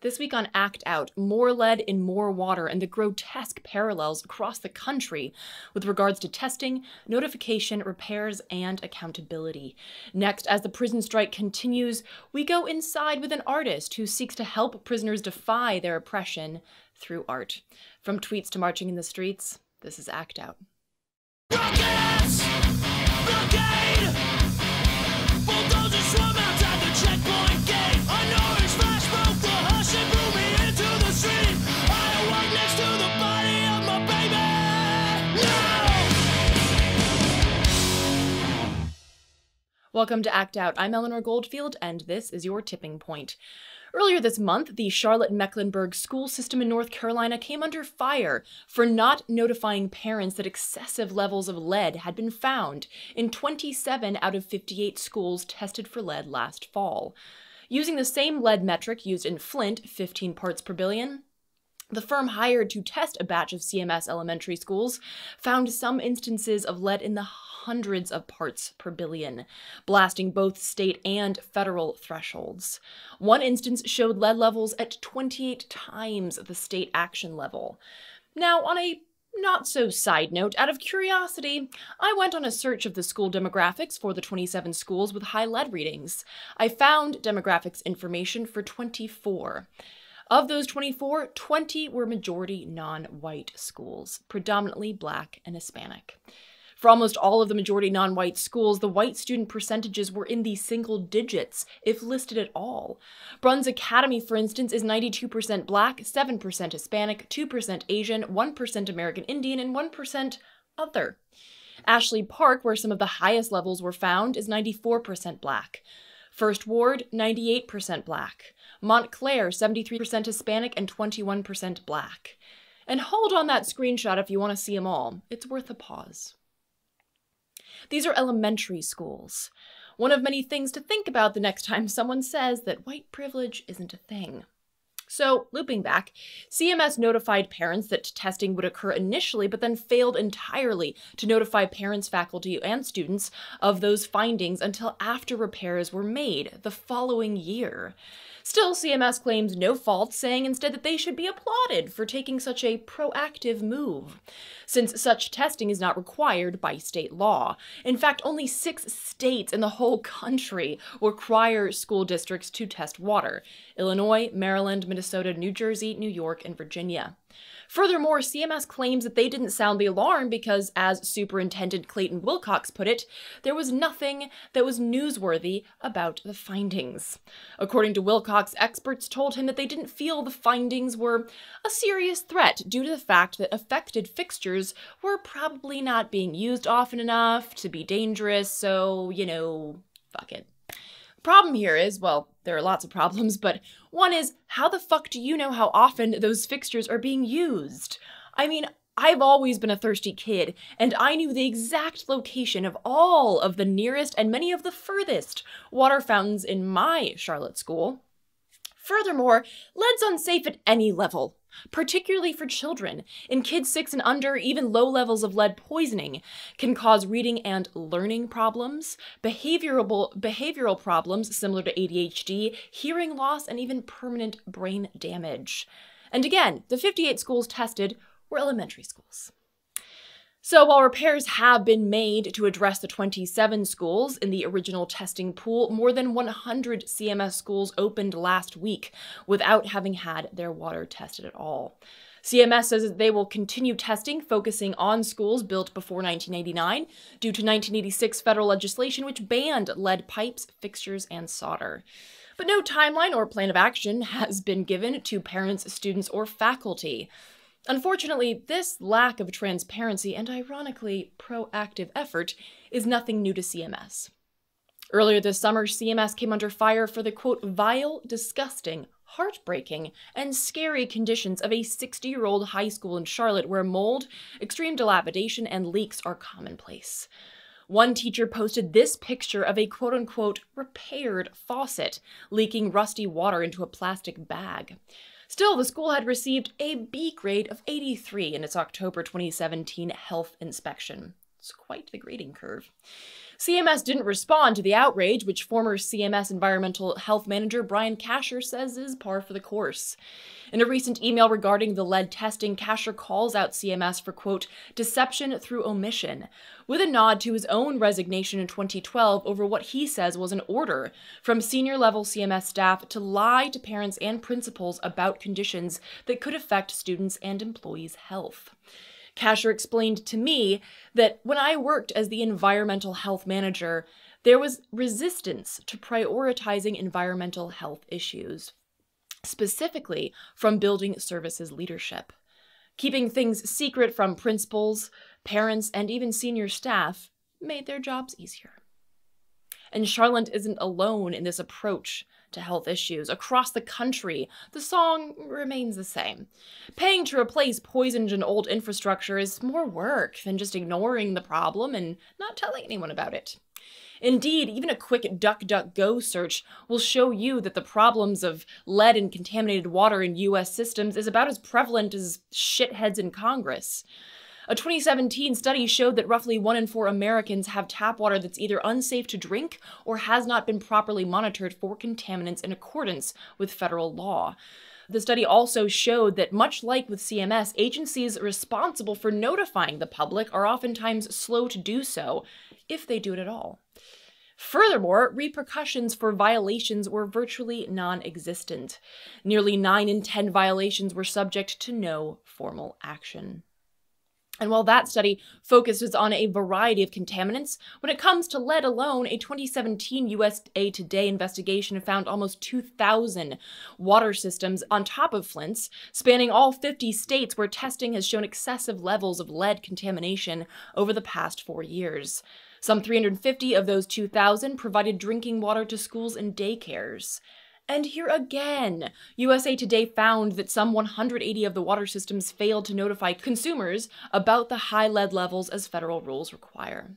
This week on Act Out, more lead in more water and the grotesque parallels across the country with regards to testing, notification, repairs, and accountability. Next, as the prison strike continues, we go inside with an artist who seeks to help prisoners defy their oppression through art. From tweets to marching in the streets, this is Act Out. Rockets! Blockade! Bulldozers swarm outside the checkpoint gate. An orange flash broke the hush and blew me into the street. I awoke next to the body of my baby. No! Welcome to Act Out. I'm Eleanor Goldfield, and this is your tipping point. Earlier this month, the Charlotte-Mecklenburg school system in North Carolina came under fire for not notifying parents that excessive levels of lead had been found in 27 out of 58 schools tested for lead last fall. Using the same lead metric used in Flint, 15 parts per billion, the firm hired to test a batch of CMS elementary schools found some instances of lead in the hundreds of parts per billion, blasting both state and federal thresholds. One instance showed lead levels at 28 times the state action level. Now, on a not-so-side note, out of curiosity, I went on a search of the school demographics for the 27 schools with high lead readings. I found demographics information for 24. Of those 24, 20 were majority non-white schools, predominantly Black and Hispanic. For almost all of the majority non-white schools, the white student percentages were in the single digits, if listed at all. Bruns Academy, for instance, is 92% Black, 7% Hispanic, 2% Asian, 1% American Indian, and 1% other. Ashley Park, where some of the highest levels were found, is 94% Black. First Ward, 98% Black. Montclair, 73% Hispanic and 21% Black. And hold on that screenshot if you want to see them all. It's worth a pause. These are elementary schools. One of many things to think about the next time someone says that white privilege isn't a thing. So, looping back, CMS notified parents that testing would occur initially, but then failed entirely to notify parents, faculty, and students of those findings until after repairs were made the following year. Still, CMS claims no fault, saying instead that they should be applauded for taking such a proactive move, since such testing is not required by state law. In fact, only 6 states in the whole country require school districts to test water: Illinois, Maryland, Minnesota, New Jersey, New York, and Virginia. Furthermore, CMS claims that they didn't sound the alarm because, as Superintendent Clayton Wilcox put it, there was nothing that was newsworthy about the findings. According to Wilcox, experts told him that they didn't feel the findings were a serious threat due to the fact that affected fixtures were probably not being used often enough to be dangerous, so, fuck it. Problem here is, well, there are lots of problems, but one is, how the fuck do you know how often those fixtures are being used? I mean, I've always been a thirsty kid, and I knew the exact location of all of the nearest and many of the furthest water fountains in my Charlotte school. Furthermore, lead's unsafe at any level, particularly for children. In kids 6 and under, even low levels of lead poisoning can cause reading and learning problems, behavioral problems similar to ADHD, hearing loss, and even permanent brain damage. And again, the 58 schools tested were elementary schools. So while repairs have been made to address the 27 schools in the original testing pool, more than 100 CMS schools opened last week without having had their water tested at all. CMS says that they will continue testing, focusing on schools built before 1989 due to 1986 federal legislation which banned lead pipes, fixtures, and solder. But no timeline or plan of action has been given to parents, students, or faculty. Unfortunately, this lack of transparency and, ironically, proactive effort is nothing new to CMS. Earlier this summer, CMS came under fire for the, quote, vile, disgusting, heartbreaking, and scary conditions of a 60-year-old high school in Charlotte where mold, extreme dilapidation, and leaks are commonplace. One teacher posted this picture of a quote-unquote repaired faucet leaking rusty water into a plastic bag. Still, the school had received a B grade of 83 in its October 2017 health inspection. It's quite the grading curve. CMS didn't respond to the outrage, which former CMS Environmental Health Manager Brian Kasher says is par for the course. In a recent email regarding the lead testing, Kasher calls out CMS for, quote, deception through omission, with a nod to his own resignation in 2012 over what he says was an order from senior-level CMS staff to lie to parents and principals about conditions that could affect students' and employees' health. Kasher explained to me that when I worked as the environmental health manager, there was resistance to prioritizing environmental health issues, specifically from building services leadership. Keeping things secret from principals, parents, and even senior staff made their jobs easier. And Charlotte isn't alone in this approach to health issues. Across the country, the song remains the same. Paying to replace poisoned and old infrastructure is more work than just ignoring the problem and not telling anyone about it. Indeed, even a quick DuckDuckGo search will show you that the problems of lead and contaminated water in U.S. systems is about as prevalent as shitheads in Congress. A 2017 study showed that roughly 1 in 4 Americans have tap water that's either unsafe to drink or has not been properly monitored for contaminants in accordance with federal law. The study also showed that, much like with CMS, agencies responsible for notifying the public are oftentimes slow to do so, if they do it at all. Furthermore, repercussions for violations were virtually non-existent. Nearly 9 in 10 violations were subject to no formal action. And while that study focuses on a variety of contaminants, when it comes to lead alone, a 2017 USA Today investigation found almost 2,000 water systems on top of Flint's, spanning all 50 states where testing has shown excessive levels of lead contamination over the past 4 years. Some 350 of those 2,000 provided drinking water to schools and daycares. And here again, USA Today found that some 180 of the water systems failed to notify consumers about the high lead levels as federal rules require.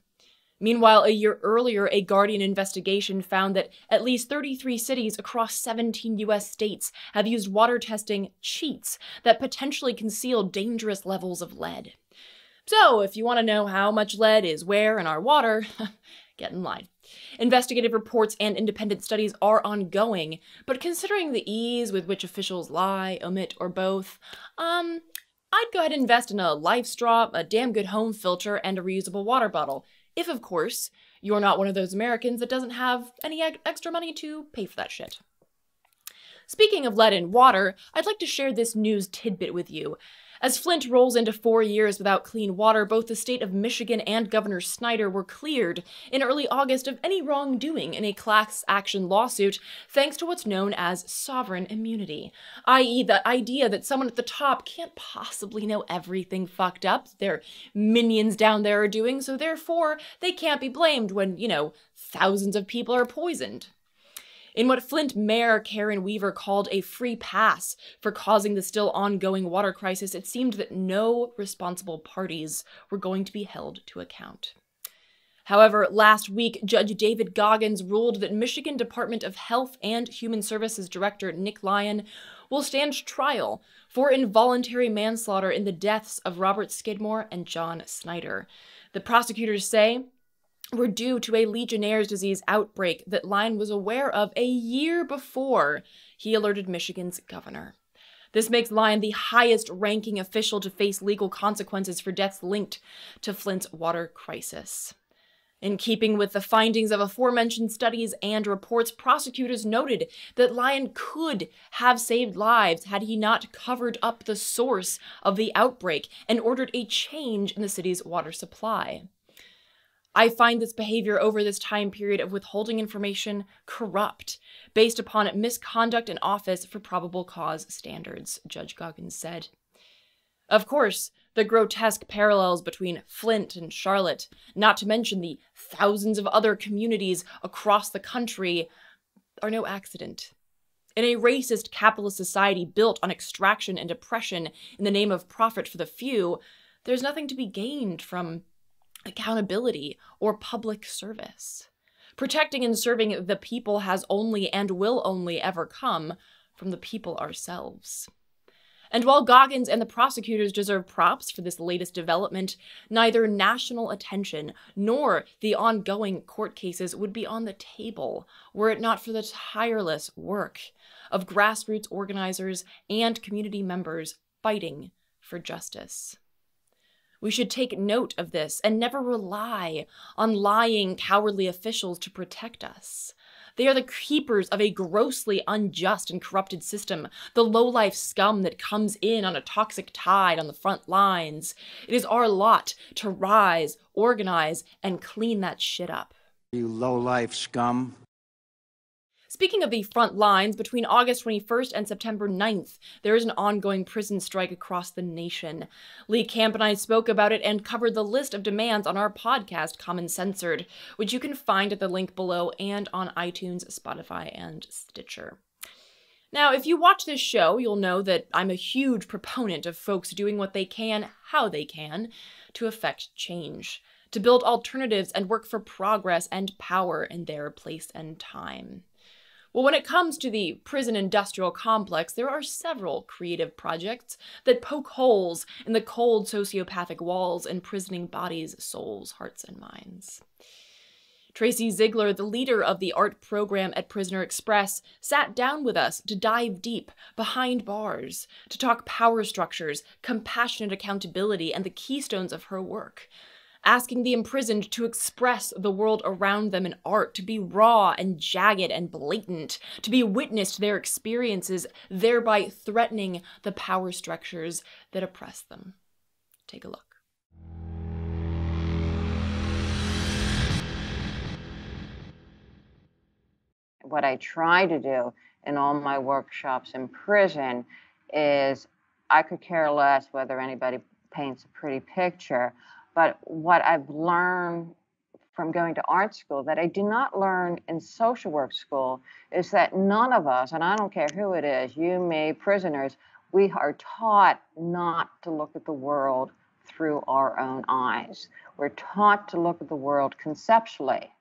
Meanwhile, a year earlier, a Guardian investigation found that at least 33 cities across 17 U.S. states have used water testing cheats that potentially conceal dangerous levels of lead. So, if you want to know how much lead is where in our water, get in line. Investigative reports and independent studies are ongoing, but considering the ease with which officials lie, omit, or both, I'd go ahead and invest in a life straw, a damn good home filter, and a reusable water bottle. If, of course, you're not one of those Americans that doesn't have any extra money to pay for that shit. Speaking of lead in water, I'd like to share this news tidbit with you. As Flint rolls into 4 years without clean water, both the state of Michigan and Governor Snyder were cleared in early August of any wrongdoing in a class action lawsuit thanks to what's known as sovereign immunity, i.e. the idea that someone at the top can't possibly know everything fucked up their minions down there are doing, so therefore they can't be blamed when, thousands of people are poisoned. In what Flint Mayor Karen Weaver called a free pass for causing the still ongoing water crisis, it seemed that no responsible parties were going to be held to account. However, last week, Judge David Goggins ruled that Michigan Department of Health and Human Services Director Nick Lyon will stand trial for involuntary manslaughter in the deaths of Robert Skidmore and John Snyder. The prosecutors say were due to a Legionnaire's disease outbreak that Lyon was aware of a year before he alerted Michigan's governor. This makes Lyon the highest-ranking official to face legal consequences for deaths linked to Flint's water crisis. In keeping with the findings of aforementioned studies and reports, prosecutors noted that Lyon could have saved lives had he not covered up the source of the outbreak and ordered a change in the city's water supply. I find this behavior over this time period of withholding information corrupt, based upon misconduct in office for probable cause standards, Judge Goggins said. Of course, the grotesque parallels between Flint and Charlotte, not to mention the thousands of other communities across the country, are no accident. In a racist capitalist society built on extraction and oppression in the name of profit for the few, there's nothing to be gained from accountability or public service. Protecting and serving the people has only and will only ever come from the people ourselves. And while Goggins and the prosecutors deserve props for this latest development, neither national attention nor the ongoing court cases would be on the table were it not for the tireless work of grassroots organizers and community members fighting for justice. We should take note of this and never rely on lying, cowardly officials to protect us. They are the keepers of a grossly unjust and corrupted system, the low-life scum that comes in on a toxic tide on the front lines. It is our lot to rise, organize, and clean that shit up. You low-life scum. Speaking of the front lines, between August 21st and September 9th, there is an ongoing prison strike across the nation. Lee Camp and I spoke about it and covered the list of demands on our podcast, Common Censored, which you can find at the link below and on iTunes, Spotify, and Stitcher. Now, if you watch this show, you'll know that I'm a huge proponent of folks doing what they can, how they can, to affect change, to build alternatives and work for progress and power in their place and time. Well, when it comes to the prison industrial complex, there are several creative projects that poke holes in the cold sociopathic walls imprisoning bodies, souls, hearts, and minds. Tracy Ziegler, the leader of the art program at Prisoner Express, sat down with us to dive deep behind bars, to talk power structures, compassionate accountability, and the keystones of her work, asking the imprisoned to express the world around them in art, to be raw and jagged and blatant, to be witness to their experiences, thereby threatening the power structures that oppress them. Take a look. What I try to do in all my workshops in prison is I could care less whether anybody paints a pretty picture. But what I've learned from going to art school that I did not learn in social work school is that none of us, and I don't care who it is, you, me, prisoners, we are taught not to look at the world through our own eyes. We're taught to look at the world conceptually.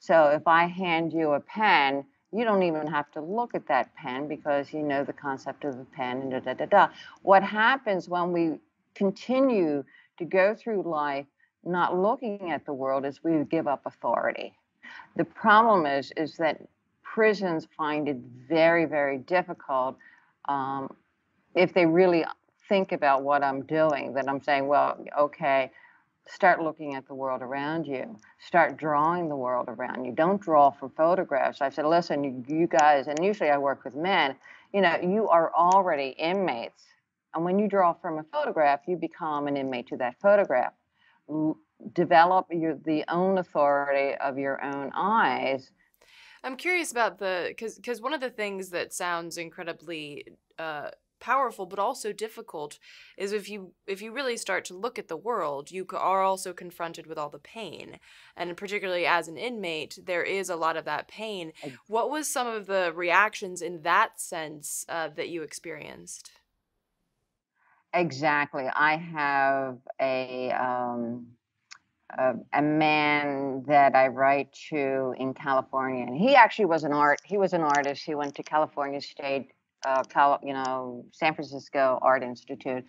So if I hand you a pen, you don't even have to look at that pen because you know the concept of the pen and da-da-da-da. What happens when we continue to go through life not looking at the world is we give up authority. The problem is that prisons find it very, very difficult if they really think about what I'm doing, that I'm saying, well, okay, start looking at the world around you. Start drawing the world around you. Don't draw from photographs. I said, listen, you guys, and usually I work with men, you know, you are already inmates. And when you draw from a photograph, you become an inmate to that photograph. Develop the own authority of your own eyes. I'm curious about because one of the things that sounds incredibly powerful but also difficult is if you really start to look at the world, you are also confronted with all the pain, and particularly as an inmate, there is a lot of that pain. What was some of the reactions in that sense that you experienced? Exactly. I have a man that I write to in California, and he actually was an artist. He went to California State, San Francisco Art Institute,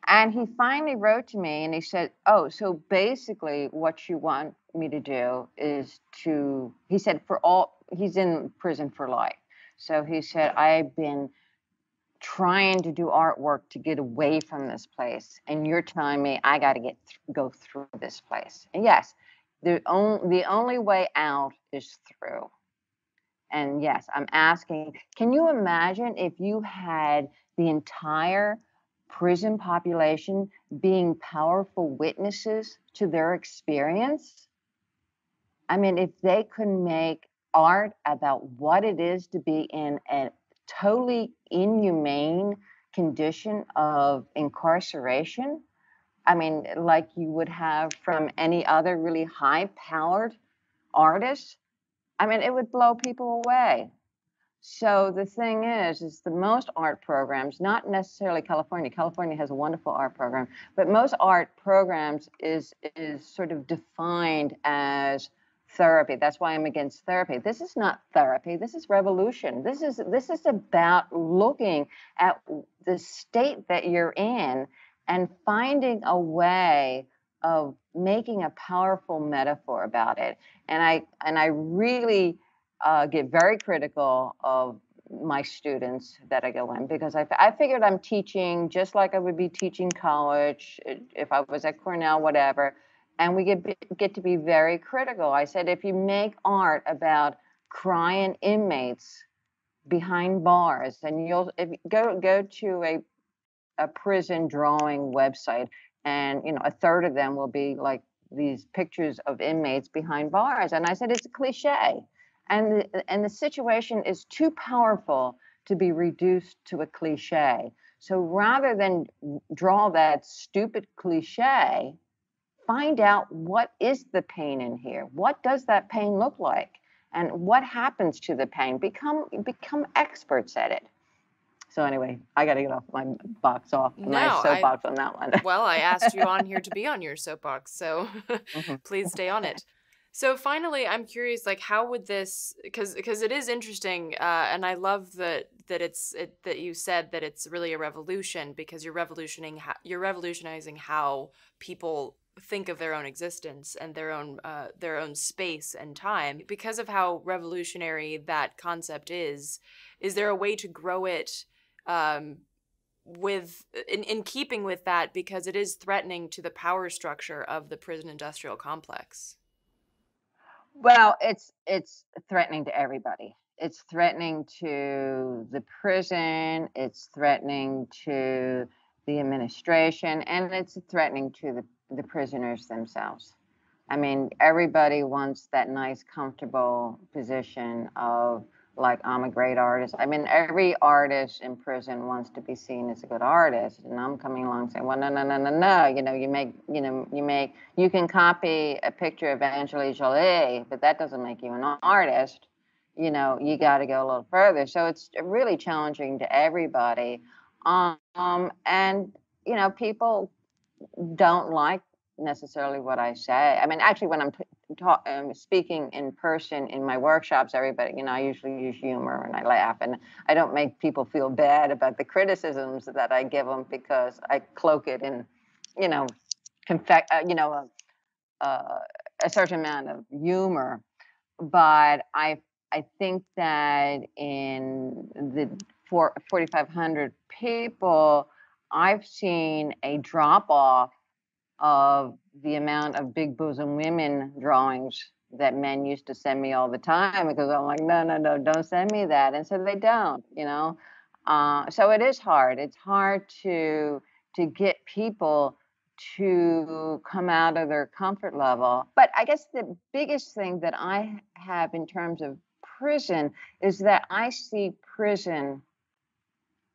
and he finally wrote to me and he said, "Oh, so basically, what you want me to do is to," he said, he's in prison for life, so he said, "I've been trying to do artwork to get away from this place, and you're telling me I got to go through this place." And yes, the only way out is through. And yes, I'm asking, can you imagine if you had the entire prison population being powerful witnesses to their experience? I mean, if they could make art about what it is to be in a totally inhumane condition of incarceration, I mean, like you would have from any other really high-powered artist, I mean, it would blow people away. So the thing is the most art programs, not necessarily California. California has a wonderful art program, but most art programs is sort of defined as therapy. That's why I'm against therapy. This is not therapy. This is revolution. This is about looking at the state that you're in and finding a way of making a powerful metaphor about it. And I really get very critical of my students that I go in, because I figured I'm teaching just like I would be teaching college if I was at Cornell, whatever. And we get to be very critical. I said, if you make art about crying inmates behind bars, and if you go to a prison drawing website, and a third of them will be like these pictures of inmates behind bars. And I said, it's a cliche, and the situation is too powerful to be reduced to a cliche. So rather than draw that stupid cliche, find out what is the pain in here. What does that pain look like? And what happens to the pain? Become experts at it. So anyway, I got to get off my soapbox on that one. Well, I asked you on here to be on your soapbox, so Mhm. please stay on it. So finally, I'm curious, like, how would this? Because it is interesting, and I love that you said that it's really a revolution, because you're revolutionizing how people think of their own existence and their own space and time. Because of how revolutionary that concept is there a way to grow it? In keeping with that, because it is threatening to the power structure of the prison industrial complex. Well, it's threatening to everybody. It's threatening to the prison. It's threatening to the administration, and it's threatening to the prisoners themselves. I mean, everybody wants that nice, comfortable position of, like, I'm a great artist. I mean, every artist in prison wants to be seen as a good artist, and I'm coming along saying, well, no, no, no, no, no. You can copy a picture of Angelina Jolie, but that doesn't make you an artist. You got to go a little further. So it's really challenging to everybody, and people don't like necessarily what I say. I mean, actually, when I'm speaking in person in my workshops, everybody, I usually use humor and I laugh, and I don't make people feel bad about the criticisms that I give them, because I cloak it in, a certain amount of humor. But I think that in the 4,500 people, I've seen a drop off of the amount of big bosom women drawings that men used to send me all the time, because I'm like, no, no, no, don't send me that. And so they don't. So it is hard. It's hard to get people to come out of their comfort level. But I guess the biggest thing that I have in terms of prison is that I see prison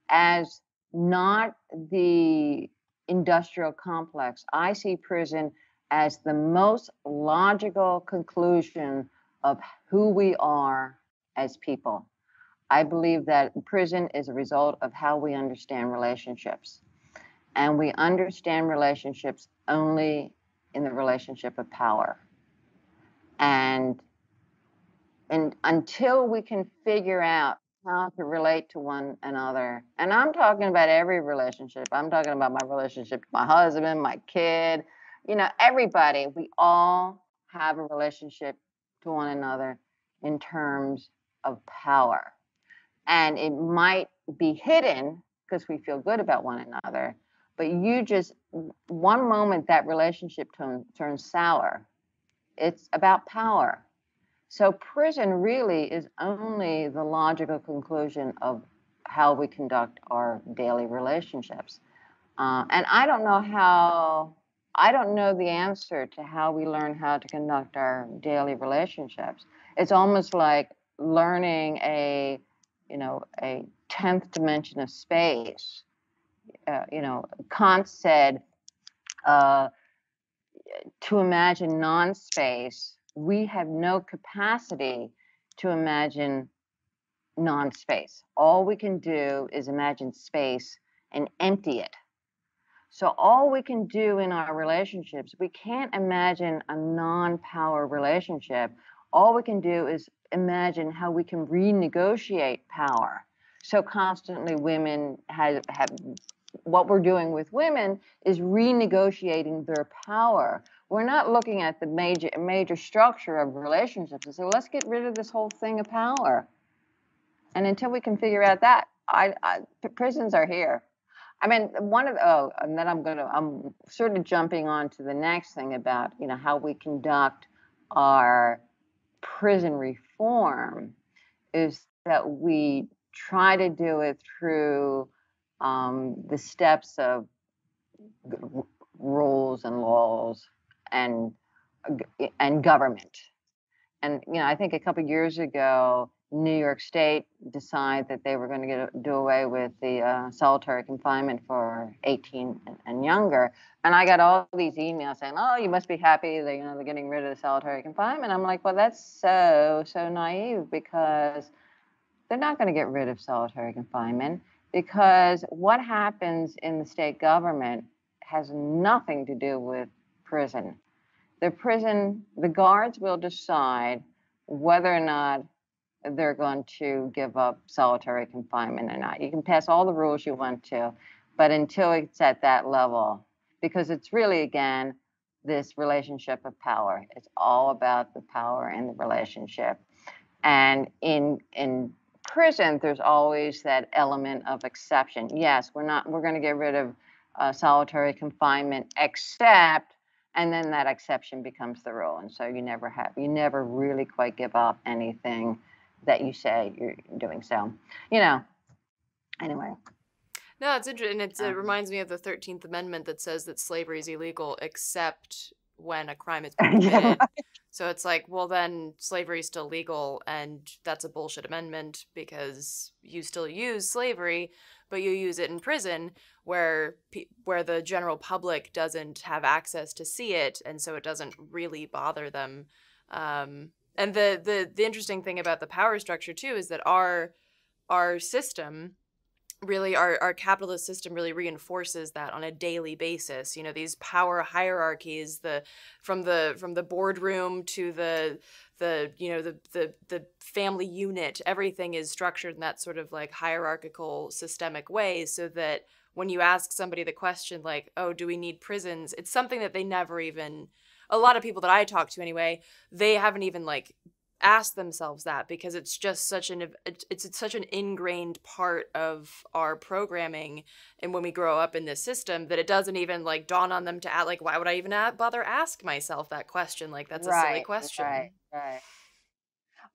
as not the industrial complex. I see prison as the most logical conclusion of who we are as people. I believe that prison is a result of how we understand relationships. And we understand relationships only in the relationship of power. And until we can figure out how to relate to one another, and I'm talking about every relationship. I'm talking about my relationship with my husband, my kid, everybody. We all have a relationship to one another in terms of power. And it might be hidden because we feel good about one another, but one moment that relationship turns sour. It's about power. So prison really is only the logical conclusion of how we conduct our daily relationships. And I don't know the answer to how we learn how to conduct our daily relationships. It's almost like learning a 10th dimension of space. Kant said, to imagine non-space, we have no capacity to imagine non-space. All we can do is imagine space and empty it. So all we can do in our relationships, we can't imagine a non-power relationship. All we can do is imagine how we can renegotiate power. So constantly women have what we're doing with women is renegotiating their power. We're not looking at the major structure of relationships and say, well, let's get rid of this whole thing of power. And until we can figure out that, prisons are here. I mean, and then I'm sort of jumping on to the next thing about, how we conduct our prison reform is that we try to do it through the steps of rules and laws and government. And I think a couple of years ago, New York State decided that they were going to do away with the solitary confinement for 18 and younger. And I got all these emails saying, "Oh, you must be happy that they're getting rid of the solitary confinement." I'm like, well, that's so naive, because they're not going to get rid of solitary confinement, because what happens in the state government has nothing to do with prison. The guards will decide whether or not they're going to give up solitary confinement or not. You can pass all the rules you want to, but until it's at that level, because it's really, again, this relationship of power. It's all about the power in the relationship. And in prison, there's always that element of exception. Yes, we're going to get rid of solitary confinement, except, and then that exception becomes the rule. And so you never really quite give up anything that you say you're doing. So, anyway. No, it's interesting. It reminds me of the 13th Amendment that says that slavery is illegal except when a crime has been committed. Yeah, right. So it's like, well, then slavery is still legal, and that's a bullshit amendment, because you still use slavery, but you use it in prison where the general public doesn't have access to see it, and so it doesn't really bother them. And the interesting thing about the power structure too is that our system, really, our capitalist system, really reinforces that on a daily basis. These power hierarchies, from the boardroom to the family unit, everything is structured in that sort of like hierarchical systemic way, so that when you ask somebody the question like, oh, do we need prisons? It's something that they never even, a lot of people that I talk to anyway, they haven't even like ask themselves that, because it's just such an ingrained part of our programming, and when we grow up in this system, that it doesn't even like dawn on them to ask, like, why would I even bother ask myself that question? Like, that's a silly question. Right.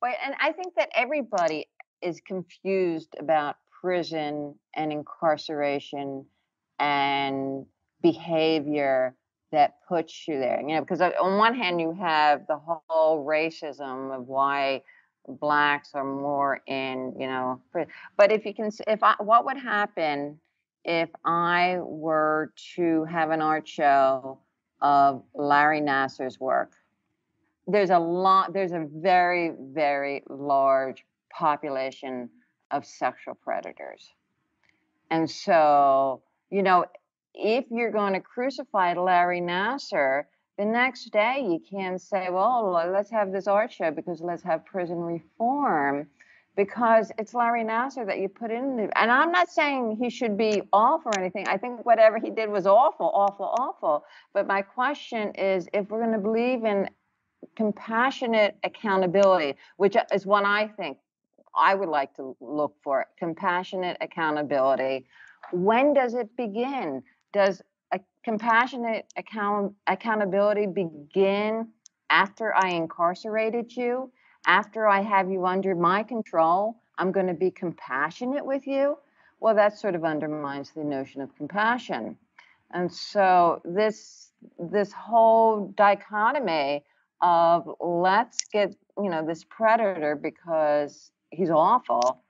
Well, and I think that everybody is confused about prison and incarceration and behavior that puts you there. Because on one hand, you have the whole racism of why blacks are more in, but what would happen if I were to have an art show of Larry Nassar's work? There's a very, very large population of sexual predators. And so, if you're going to crucify Larry Nassar, the next day you can't say, well, let's have this art show because let's have prison reform, because it's Larry Nassar that you put in there. And I'm not saying he should be off or anything. I think whatever he did was awful, awful, awful. But my question is, if we're going to believe in compassionate accountability, which is what I think I would like to look for, compassionate accountability, when does it begin? Does a compassionate accountability begin after I incarcerated you? After I have you under my control, I'm going to be compassionate with you? Well, that sort of undermines the notion of compassion. And so this whole dichotomy of let's get, this predator because he's awful,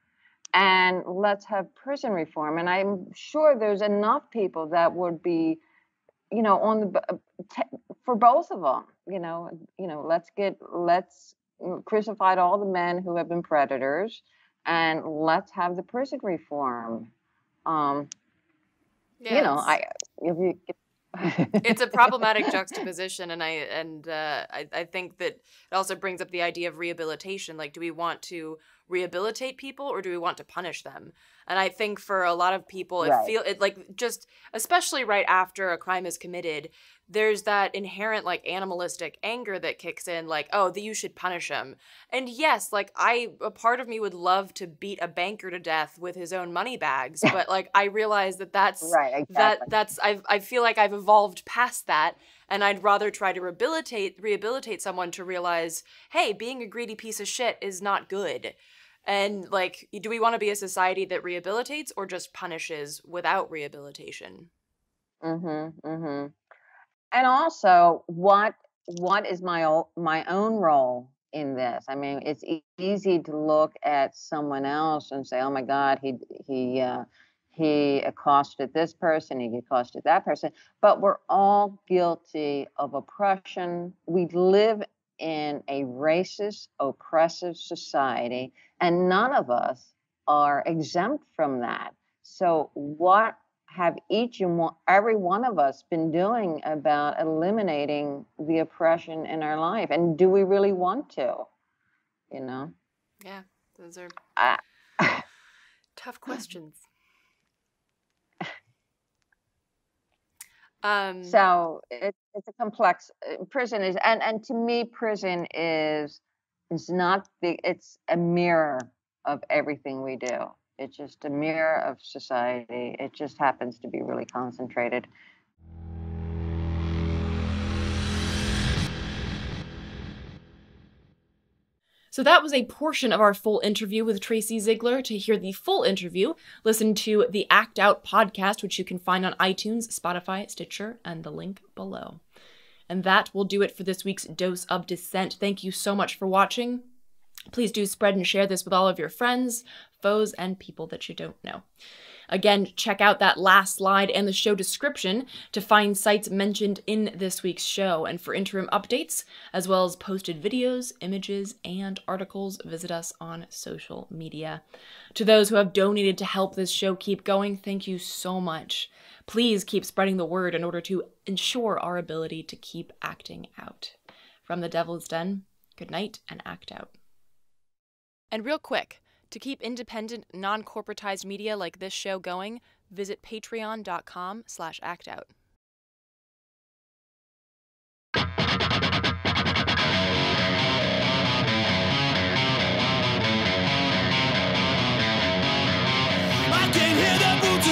and let's have prison reform. And I'm sure there's enough people that would be, on for both of them. Let's crucify all the men who have been predators, and let's have the prison reform. It's a problematic juxtaposition, and I think that it also brings up the idea of rehabilitation. Like, do we want to rehabilitate people or do we want to punish them? And I think for a lot of people, just especially right after a crime is committed, there's that inherent like animalistic anger that kicks in, like, oh, you should punish him. And yes, like a part of me would love to beat a banker to death with his own money bags, but like I realize that's Right, exactly. I feel like I've evolved past that, and I'd rather try to rehabilitate someone to realize, hey, being a greedy piece of shit is not good. And like, do we want to be a society that rehabilitates or just punishes without rehabilitation? Mm-hmm. Mm-hmm. And also, what is my own role in this? I mean, it's easy to look at someone else and say, "Oh my God, he accosted this person, he accosted that person." But we're all guilty of oppression. We live in a racist, oppressive society, and none of us are exempt from that. So, what have every one of us been doing about eliminating the oppression in our life? And do we really want to? You know? Yeah, those are I, tough questions. So it's a complex prison is, and to me, prison is not it's a mirror of everything we do. It's just a mirror of society. It just happens to be really concentrated. So that was a portion of our full interview with Tracy Ziegler. To hear the full interview, listen to the Act Out podcast, which you can find on iTunes, Spotify, Stitcher, and the link below. And that will do it for this week's Dose of Dissent. Thank you so much for watching. Please do spread and share this with all of your friends, foes, and people that you don't know. Again, check out that last slide and the show description to find sites mentioned in this week's show. And for interim updates, as well as posted videos, images, and articles, visit us on social media. To those who have donated to help this show keep going, thank you so much. Please keep spreading the word in order to ensure our ability to keep acting out. From the Devil's Den, good night and act out. And real quick, to keep independent, non-corporatized media like this show going, visit patreon.com/actout. I can hear the boots